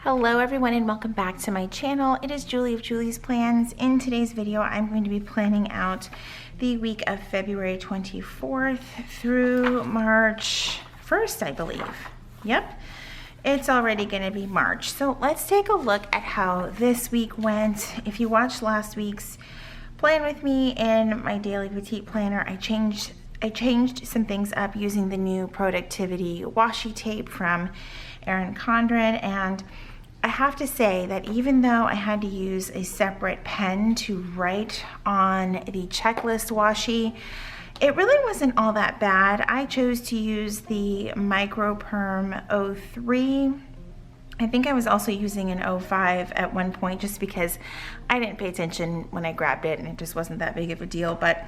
Hello everyone and welcome back to my channel. It is Julie of Julie's Plans. In today's video, I'm going to be planning out the week of February 24th through March 1st, I believe. Yep, it's already going to be March. So let's take a look at how this week went. If you watched last week's plan with me in my daily Petite planner, I changed some things up using the new productivity washi tape from Erin Condren, and I have to say that even though I had to use a separate pen to write on the checklist washi, it really wasn't all that bad. I chose to use the Micro Perm 03. I think I was also using an 05 at one point just because I didn't pay attention when I grabbed it and it just wasn't that big of a deal. But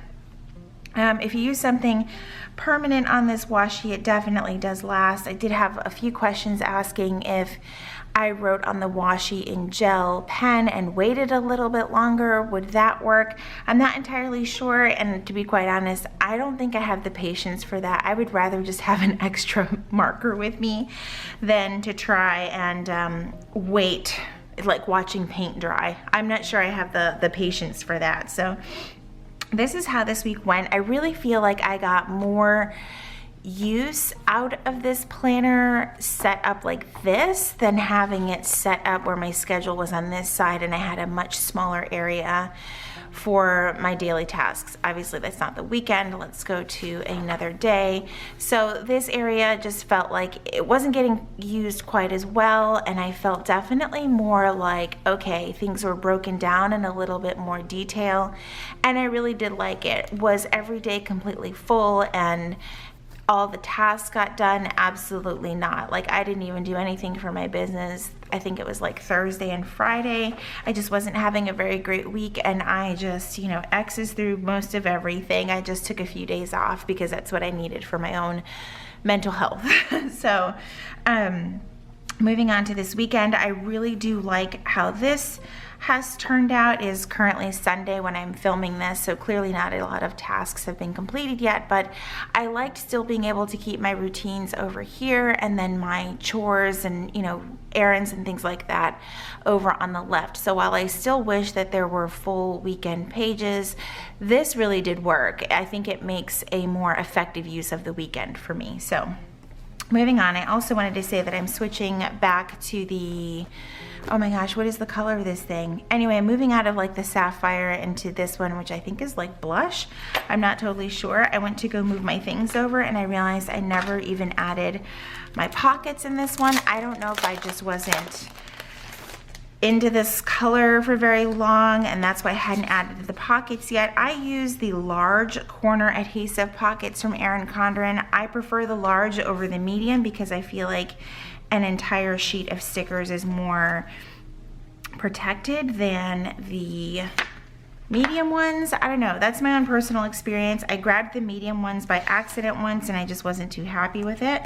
if you use something permanent on this washi, it definitely does last. I did have a few questions asking if I wrote on the washi in gel pen and waited a little bit longer, would that work? I'm not entirely sure, and to be quite honest, I don't think I have the patience for that. I would rather just have an extra marker with me than to try and wait, like watching paint dry. I'm not sure I have the patience for that. So this is how this week went. I really feel like I got more use out of this planner set up like this than having it set up where my schedule was on this side and I had a much smaller area for my daily tasks. Obviously that's not the weekend. Let's go to another day. So this area just felt like it wasn't getting used quite as well, and I felt definitely more like, okay, things were broken down in a little bit more detail, and I really did like it. Was every day completely full and all the tasks got done? Absolutely not. Like, I didn't even do anything for my business. I think it was like Thursday and Friday. I just wasn't having a very great week, and I just, X's through most of everything. I just took a few days off because that's what I needed for my own mental health. So, moving on to this weekend, I really do like how this has turned out. It is currently Sunday when I'm filming this, so clearly not a lot of tasks have been completed yet, but I liked still being able to keep my routines over here and then my chores and errands and things like that over on the left. So while I still wish that there were full weekend pages, this really did work. I think it makes a more effective use of the weekend for me. So moving on, I also wanted to say that I'm switching back to the, oh my gosh, what is the color of this thing? Anyway, I'm moving out of like the sapphire into this one, which I think is like blush. I'm not totally sure. I went to go move my things over and I realized I never even added my pockets in this one. I don't know if I just wasn't into this color for very long, and that's why I hadn't added the pockets yet. I use the large corner adhesive pockets from Erin Condren. I prefer the large over the medium because I feel like an entire sheet of stickers is more protected than the medium ones. I don't know, that's my own personal experience. I grabbed the medium ones by accident once and I just wasn't too happy with it.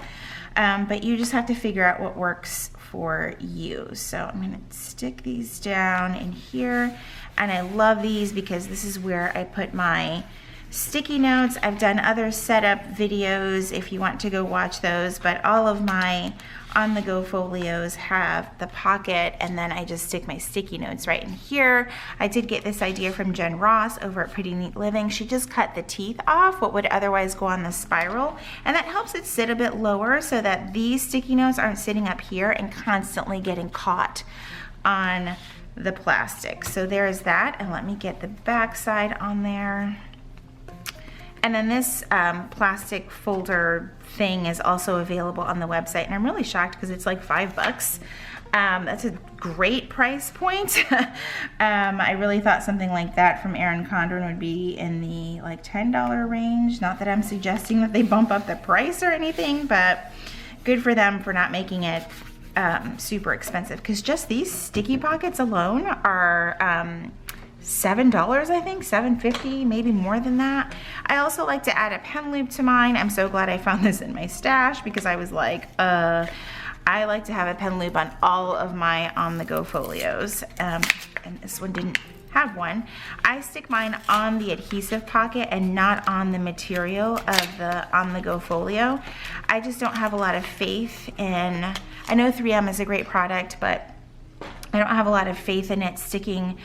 But you just have to figure out what works for you. So I'm gonna stick these down in here, and I love these because this is where I put my sticky notes. I've done other setup videos if you want to go watch those, but all of my on-the-go folios have the pocket, and then I just stick my sticky notes right in here. I did get this idea from Jen Ross over at Pretty Neat Living. She just cut the teeth off what would otherwise go on the spiral, and that helps it sit a bit lower so that these sticky notes aren't sitting up here and constantly getting caught on the plastic. So there's that, and let me get the back side on there. And then this plastic folder thing is also available on the website, and I'm really shocked because it's like $5. That's a great price point. I really thought something like that from Erin Condren would be in the like $10 range. Not that I'm suggesting that they bump up the price or anything, but good for them for not making it super expensive, because just these sticky pockets alone are $7, I think, $7.50, maybe more than that. I also like to add a pen loop to mine. I'm so glad I found this in my stash because I was like, I like to have a pen loop on all of my on-the-go folios, and this one didn't have one. I stick mine on the adhesive pocket and not on the material of the on-the-go folio. I just don't have a lot of faith in, I know 3M is a great product, but I don't have a lot of faith in it sticking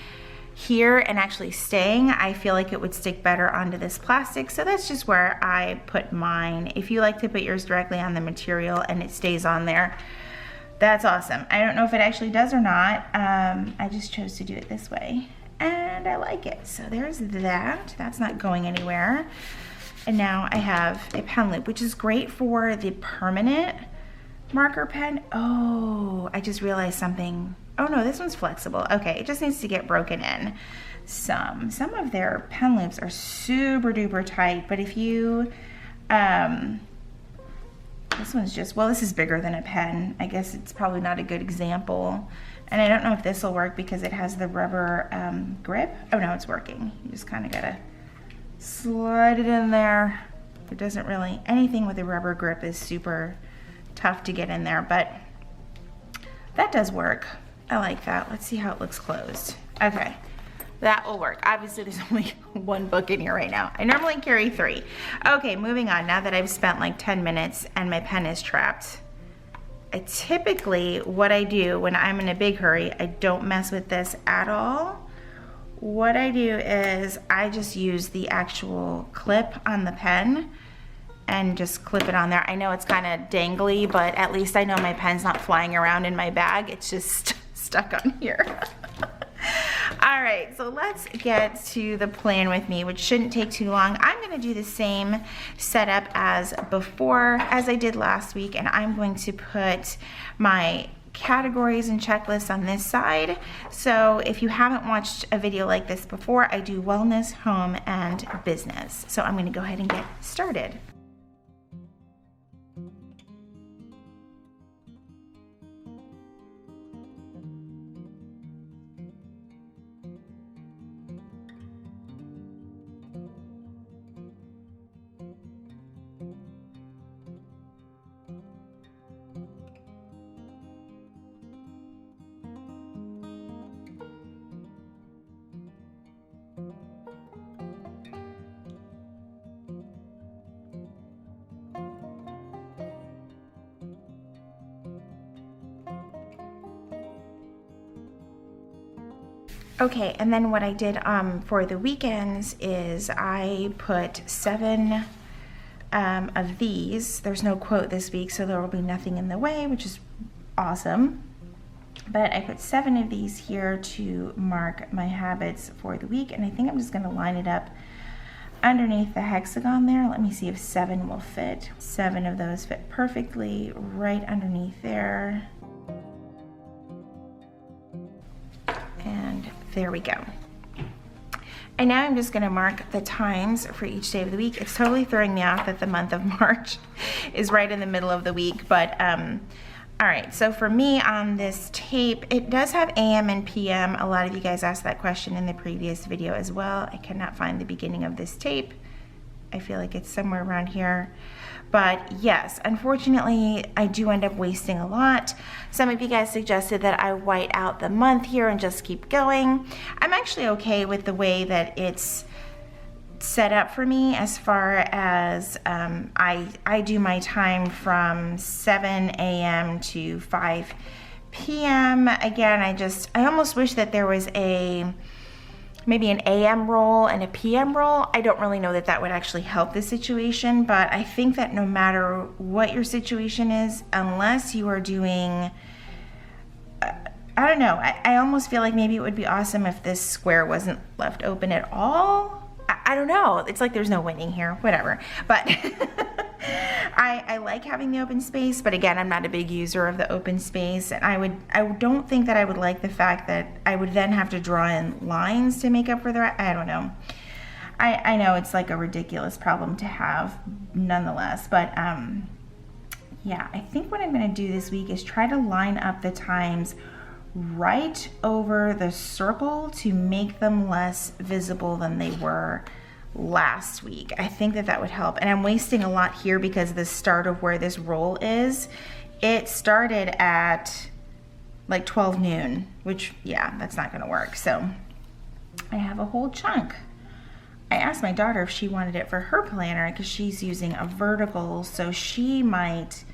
here and actually staying. I feel like it would stick better onto this plastic, so that's just where I put mine. If you like to put yours directly on the material and it stays on there, that's awesome. I don't know if it actually does or not. I just chose to do it this way and I like it. So there's that. That's not going anywhere. And now I have a pen loop, which is great for the permanent marker pen. Oh, I just realized something. Oh no, this one's flexible. Okay, it just needs to get broken in. Some of their pen loops are super duper tight, but if you, this one's just, well, this is bigger than a pen. I guess it's probably not a good example. And I don't know if this will work because it has the rubber grip. Oh no, it's working. You just kind of gotta slide it in there. It doesn't really, anything with a rubber grip is super tough to get in there, but that does work. I like that. Let's see how it looks closed. Okay, that will work. Obviously there's only one book in here right now. I normally carry 3. Okay, moving on. Now that I've spent like 10 minutes and my pen is trapped, typically what I do when I'm in a big hurry, I don't mess with this at all. What I do is I just use the actual clip on the pen and just clip it on there. I know it's kind of dangly, but at least I know my pen's not flying around in my bag. It's just stuck on here. All right, so let's get to the plan with me, which shouldn't take too long. I'm gonna do the same setup as before, as I did last week, and I'm going to put my categories and checklists on this side. So if you haven't watched a video like this before, I do wellness, home, and business. So I'm gonna go ahead and get started. Okay, and then what I did for the weekends is I put 7 of these. There's no quote this week, so there will be nothing in the way, which is awesome. But I put 7 of these here to mark my habits for the week, and I think I'm just gonna line it up underneath the hexagon there. Let me see if 7 will fit. 7 of those fit perfectly right underneath there. And there we go. And now I'm just gonna mark the times for each day of the week. It's totally throwing me off that the month of March is right in the middle of the week, but all right, so for me on this tape, it does have AM and PM. A lot of you guys asked that question in the previous video as well. I cannot find the beginning of this tape. I feel like it's somewhere around here. But yes, unfortunately, I do end up wasting a lot. Some of you guys suggested that I white out the month here and just keep going. I'm actually okay with the way that it's set up for me as far as I do my time from 7 a.m. to 5 p.m. Again, I almost wish that there was maybe an AM roll and a PM roll. I don't really know that that would actually help the situation, but I think that no matter what your situation is, unless you are doing, I don't know, I almost feel like maybe it would be awesome if this square wasn't left open at all. I don't know, it's like there's no winning here, whatever. But I like having the open space, but again, I'm not a big user of the open space, and I don't think that I would like the fact that I would then have to draw in lines to make up for the, I don't know. I know it's like a ridiculous problem to have nonetheless, but yeah, I think what I'm gonna do this week is try to line up the times right over the circle to make them less visible than they were last week. I think that that would help. And I'm wasting a lot here because the start of where this roll is, it started at like 12 noon, which, yeah, that's not gonna work. So I have a whole chunk. I asked my daughter if she wanted it for her planner because she's using a vertical, so she might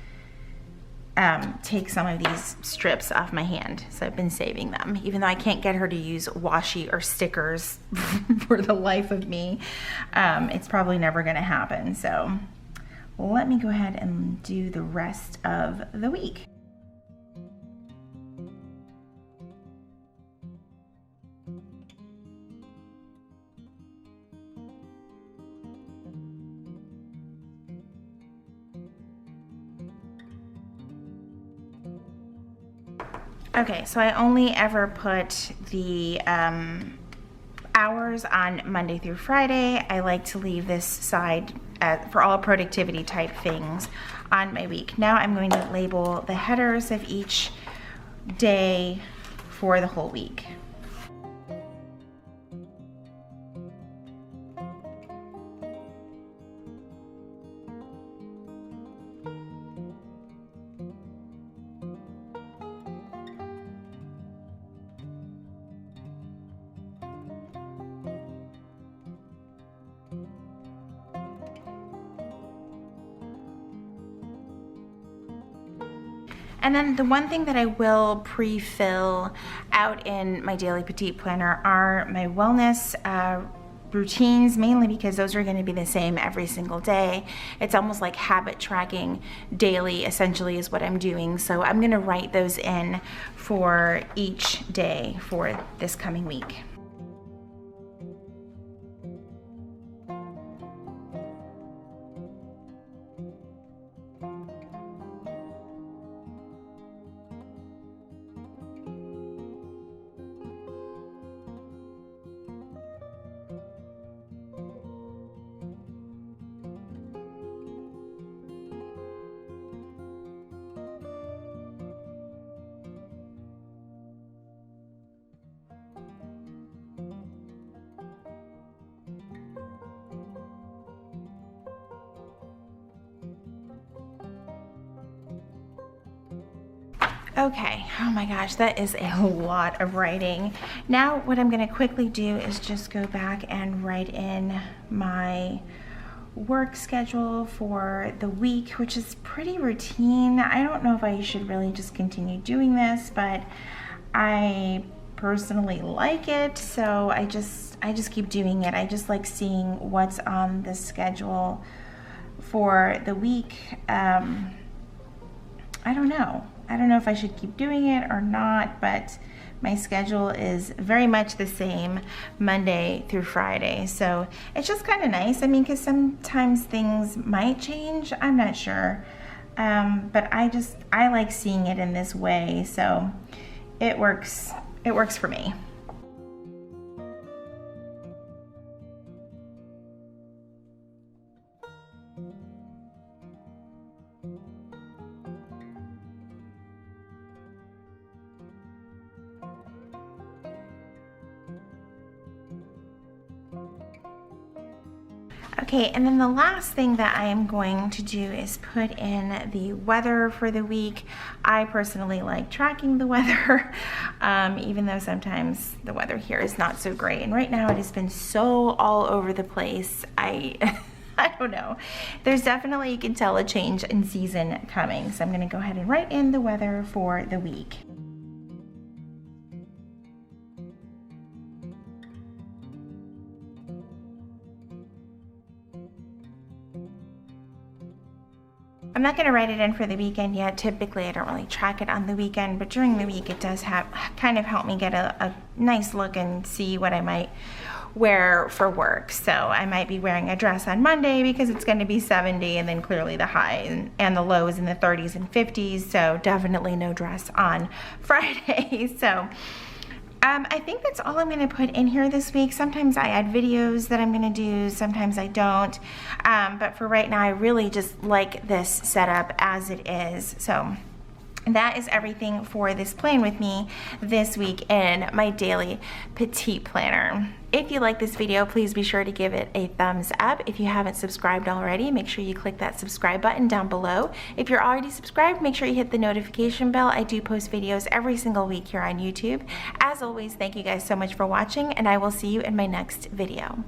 take some of these strips off my hand. So I've been saving them, even though I can't get her to use washi or stickers for the life of me. It's probably never gonna happen. So let me go ahead and do the rest of the week. Okay, so I only ever put the hours on Monday through Friday. I like to leave this side for all productivity type things on my week. Now I'm going to label the headers of each day for the whole week. And then the one thing that I will pre-fill out in my daily Petite planner are my wellness routines, mainly because those are going to be the same every single day. It's almost like habit tracking daily, essentially, is what I'm doing. So I'm going to write those in for each day for this coming week. Okay, oh my gosh, that is a lot of writing. Now what I'm gonna quickly do is just go back and write in my work schedule for the week, which is pretty routine. I don't know if I should really just continue doing this, but I personally like it, so I just keep doing it. I just like seeing what's on the schedule for the week. I don't know. I don't know if I should keep doing it or not, but my schedule is very much the same Monday through Friday. So it's just kind of nice. I mean, because sometimes things might change. I'm not sure. But I like seeing it in this way. So it works for me. Okay, and then the last thing that I am going to do is put in the weather for the week. I personally like tracking the weather, even though sometimes the weather here is not so great. And right now it has been so all over the place. I don't know. There's definitely, you can tell, a change in season coming. So I'm gonna go ahead and write in the weather for the week. I'm not going to write it in for the weekend yet. Typically, I don't really track it on the weekend, but during the week, it does kind of help me get a nice look and see what I might wear for work. So I might be wearing a dress on Monday because it's going to be 70, and then clearly the high and the low is in the 30s and 50s. So definitely no dress on Friday. So I think that's all I'm going to put in here this week. Sometimes I add videos that I'm going to do, sometimes I don't. But for right now, I really just like this setup as it is. So that is everything for this plan with me this week in my daily Petite planner. If you like this video, please be sure to give it a thumbs up. If you haven't subscribed already, make sure you click that subscribe button down below. If you're already subscribed, make sure you hit the notification bell. I do post videos every single week here on YouTube. As always, thank you guys so much for watching, and I will see you in my next video.